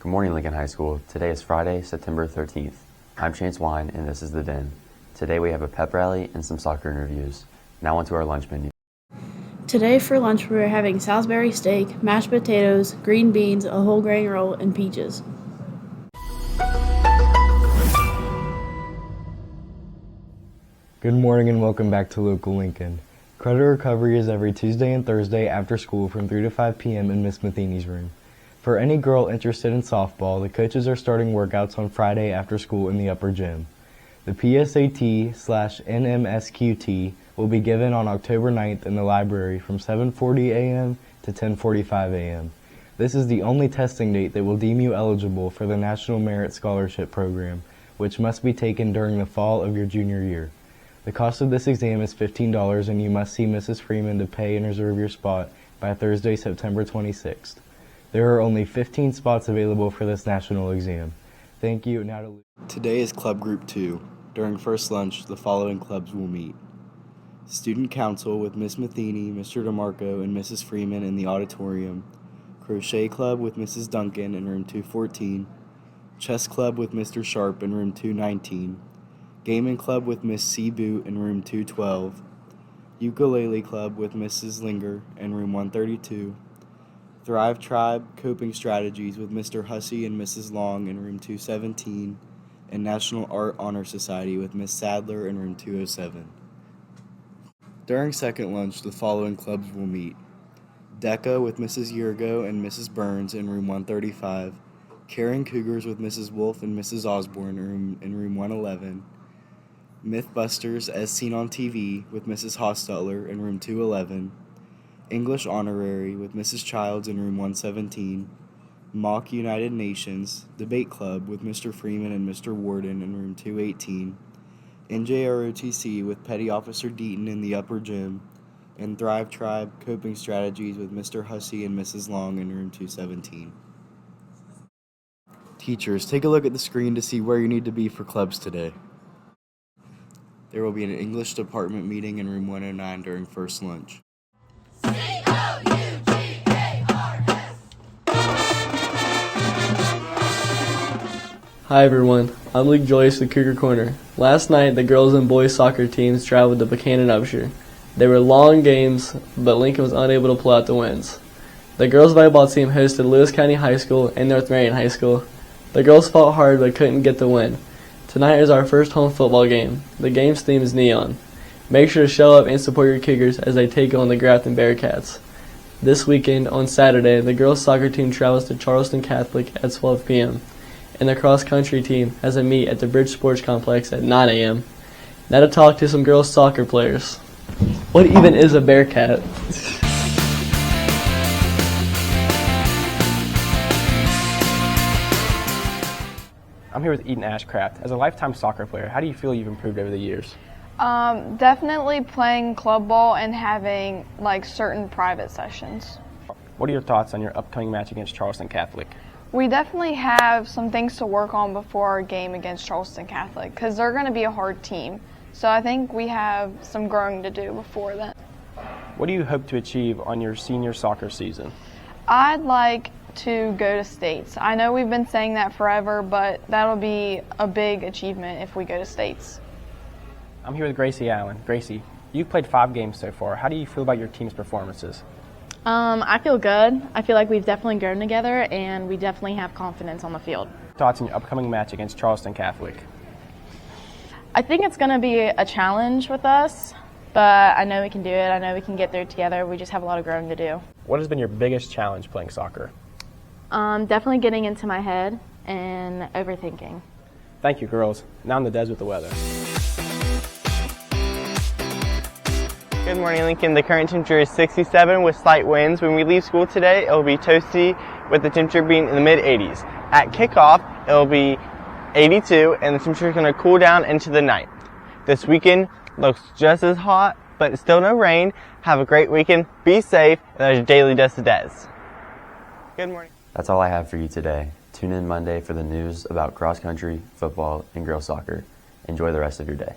Good morning, Lincoln High School. Today is Friday, September 13th. I'm Chance Wine, and this is The Den. Today we have a pep rally and some soccer interviews. Now on to our lunch menu. Today for lunch we are having Salisbury steak, mashed potatoes, green beans, a whole grain roll, and peaches. Good morning and welcome back to Local Lincoln. Credit recovery is every Tuesday and Thursday after school from 3 to 5 p.m. in Miss Matheny's room. For any girl interested in softball, the coaches are starting workouts on Friday after school in the upper gym. The PSAT/NMSQT will be given on October 9th in the library from 7:40 a.m. to 10:45 a.m. This is the only testing date that will deem you eligible for the National Merit Scholarship Program, which must be taken during the fall of your junior year. The cost of this exam is $15 and you must see Mrs. Freeman to pay and reserve your spot by Thursday, September 26th. There are only 15 spots available for this national exam. Thank you. Today is Club Group 2. During first lunch, the following clubs will meet. Student Council with Miss Matheny, Mr. DeMarco, and Mrs. Freeman in the auditorium. Crochet Club with Mrs. Duncan in room 214. Chess Club with Mr. Sharp in room 219. Gaming Club with Miss C. Boot in room 212. Ukulele Club with Mrs. Linger in room 132. Thrive Tribe Coping Strategies with Mr. Hussey and Mrs. Long in room 217. And National Art Honor Society with Miss Sadler in room 207. During second lunch, the following clubs will meet. DECA with Mrs. Yurgo and Mrs. Burns in room 135. Caring Cougars with Mrs. Wolf and Mrs. Osborne in room 111. Mythbusters as seen on TV with Mrs. Hostetler in room 211. English Honorary with Mrs. Childs in room 117. Mock United Nations Debate Club with Mr. Freeman and Mr. Warden in room 218. NJROTC with Petty Officer Deaton in the upper gym. And Thrive Tribe Coping Strategies with Mr. Hussey and Mrs. Long in room 217. Teachers, take a look at the screen to see where you need to be for clubs today. There will be an English department meeting in room 109 during first lunch. Hi everyone, I'm Luke Joyce with Cougar Corner. Last night, the girls and boys soccer teams traveled to Buchanan Upshur. They were long games, but Lincoln was unable to pull out the wins. The girls volleyball team hosted Lewis County High School and North Marion High School. The girls fought hard but couldn't get the win. Tonight is our first home football game. The game's theme is Neon. Make sure to show up and support your Cougars as they take on the Grafton Bearcats. This weekend, on Saturday, the girls soccer team travels to Charleston Catholic at 12 p.m. and the cross-country team has a meet at the Bridge Sports Complex at 9 a.m. Now to talk to some girls soccer players. What even is a Bearcat? I'm here with Eden Ashcraft. As a lifetime soccer player, how do you feel you've improved over the years? Definitely playing club ball and having certain private sessions. What are your thoughts on your upcoming match against Charleston Catholic? We definitely have some things to work on before our game against Charleston Catholic because they're going to be a hard team. So I think we have some growing to do before then. What do you hope to achieve on your senior soccer season? I'd like to go to states. I know we've been saying that forever, but that'll be a big achievement if we go to states. I'm here with Gracie Allen. Gracie, you've played 5 games so far. How do you feel about your team's performances? I feel good. I feel like we've definitely grown together and we definitely have confidence on the field. Thoughts on your upcoming match against Charleston Catholic? I think it's going to be a challenge with us, but I know we can do it. I know we can get there together. We just have a lot of growing to do. What has been your biggest challenge playing soccer? Definitely getting into my head and overthinking. Thank you, girls. Now in the Des with the weather. Good morning, Lincoln. The current temperature is 67 with slight winds. When we leave school today, it will be toasty with the temperature being in the mid-80s. At kickoff, it will be 82 and the temperature is going to cool down into the night. This weekend looks just as hot, but still no rain. Have a great weekend. Be safe. And there's your daily Des. Good morning. That's all I have for you today. Tune in Monday for the news about cross country, football, and girls soccer. Enjoy the rest of your day.